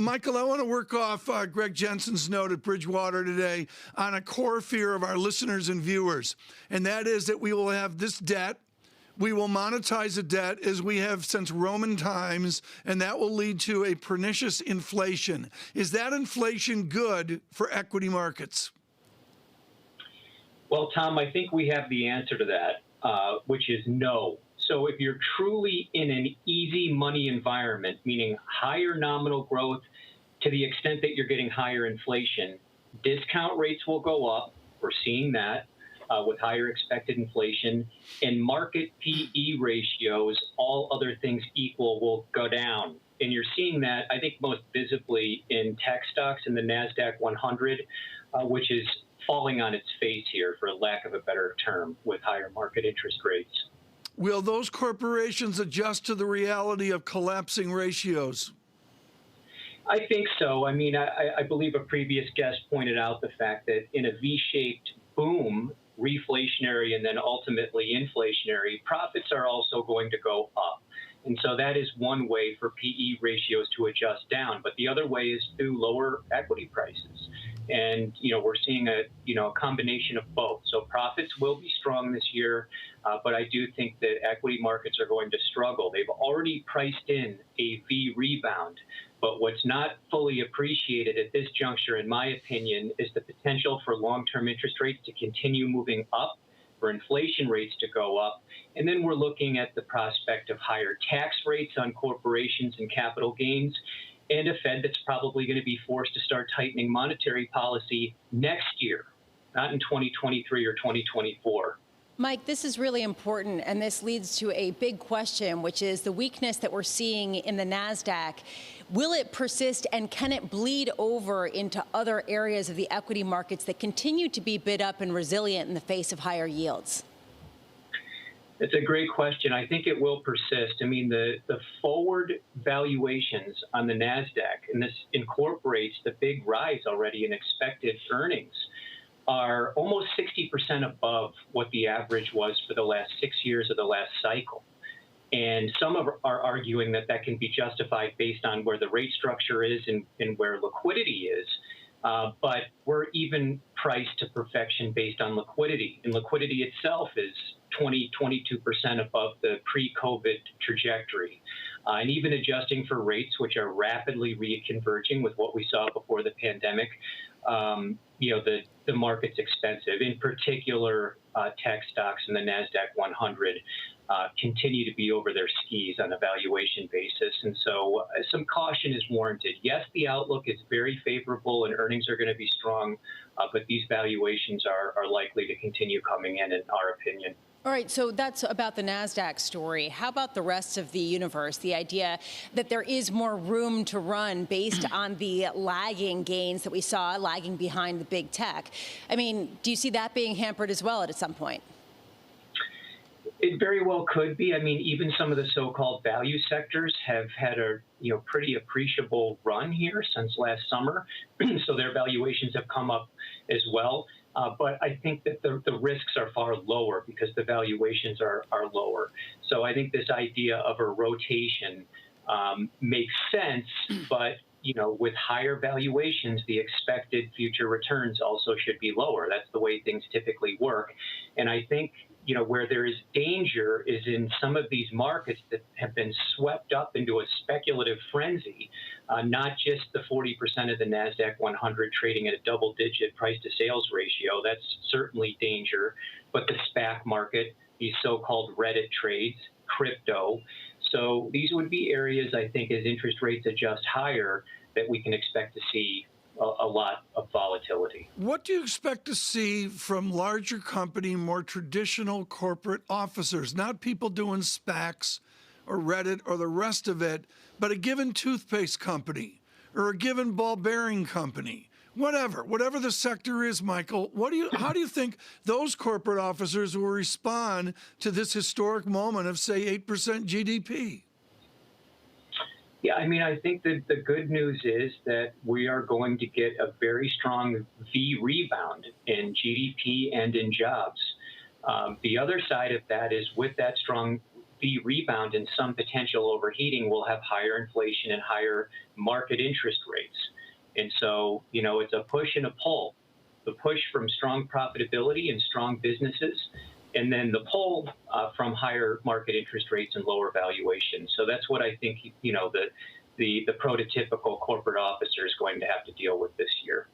Michael, I want to work off Greg Jensen's note at Bridgewater today on a core fear of our listeners and viewers, and that is that we will have this debt. We will monetize a debt as we have since Roman times, and that will lead to a pernicious inflation. Is that inflation good for equity markets? Well, Tom, I think we have the answer to that, which is no. So if you're truly in an easy money environment, meaning higher nominal growth to the extent that you're getting higher inflation, discount rates will go up. We're seeing that with higher expected inflation. And market PE ratios, all other things equal, will go down. And you're seeing that, I think, most visibly in tech stocks in the Nasdaq 100, which is falling on its face here, for lack of a better term, with higher market interest rates. Will those corporations adjust to the reality of collapsing ratios? I think so. I mean, I believe a previous guest pointed out the fact that in a V-shaped boom, reflationary and then ultimately inflationary, profits are also going to go up. And so that is one way for PE ratios to adjust down. But the other way is through lower equity prices. And, we're seeing a combination of both. So profits will be strong this year, but I do think that equity markets are going to struggle. They've already priced in a V rebound. But what's not fully appreciated at this juncture, in my opinion, is the potential for long-term interest rates to continue moving up, for inflation rates to go up. And then we're looking at the prospect of higher tax rates on corporations and capital gains, and a Fed that's probably going to be forced to start tightening monetary policy next year, not in 2023 or 2024. Mike, this is really important, and this leads to a big question, which is the weakness that we're seeing in the Nasdaq. Will it persist, and can it bleed over into other areas of the equity markets that continue to be bid up and resilient in the face of higher yields? It's a great question. I think it will persist. I mean, the forward valuations on the Nasdaq, and this incorporates the big rise already in expected earnings, are almost 60% above what the average was for the last 6 years of the last cycle. And some are arguing that that can be justified based on where the rate structure is and where liquidity is. But we're even priced to perfection based on liquidity. And liquidity itself is 22% above the pre-COVID trajectory. And even adjusting for rates, which are rapidly reconverging with what we saw before the pandemic, the market's expensive. In particular, tech stocks in the Nasdaq 100 continue to be over their skis on a valuation basis. And so some caution is warranted. Yes, the outlook is very favorable and earnings are going to be strong, but these valuations are likely to continue coming in our opinion. All right, so that's about the Nasdaq story. How about the rest of the universe? The idea that there is more room to run based on the lagging gains that we saw lagging behind the big tech. I mean, do you see that being hampered as well at some point? It very well could be. I mean, even some of the so-called value sectors have had a pretty appreciable run here since last summer, so their valuations have come up as well. But I think that the risks are far lower because the valuations are lower. So I think this idea of a rotation makes sense, but with higher valuations, the expected future returns also should be lower. That's the way things typically work. And I think where there is danger is in some of these markets that have been swept up into a speculative frenzy, not just the 40% of the Nasdaq 100 trading at a double-digit price-to-sales ratio. That's certainly danger. But the SPAC market, these so-called Reddit trades, crypto. So these would be areas, I think, as interest rates adjust higher, that we can expect to see a lot of volatility. What do you expect to see from larger company, more traditional corporate officers, not people doing SPACs or Reddit or the rest of it, but a given toothpaste company or a given ball bearing company, whatever the sector is, Michael? How do you think those corporate officers will respond to this historic moment of, say, 8% GDP? Yeah, I mean, I think that the good news is that we are going to get a very strong V rebound in GDP and in jobs. The other side of that is with that strong V rebound and some potential overheating, we'll have higher inflation and higher market interest rates. And so, it's a push and a pull. The push from strong profitability and strong businesses, and then the pull from higher market interest rates and lower valuations. So that's what I think, the prototypical corporate officer is going to have to deal with this year.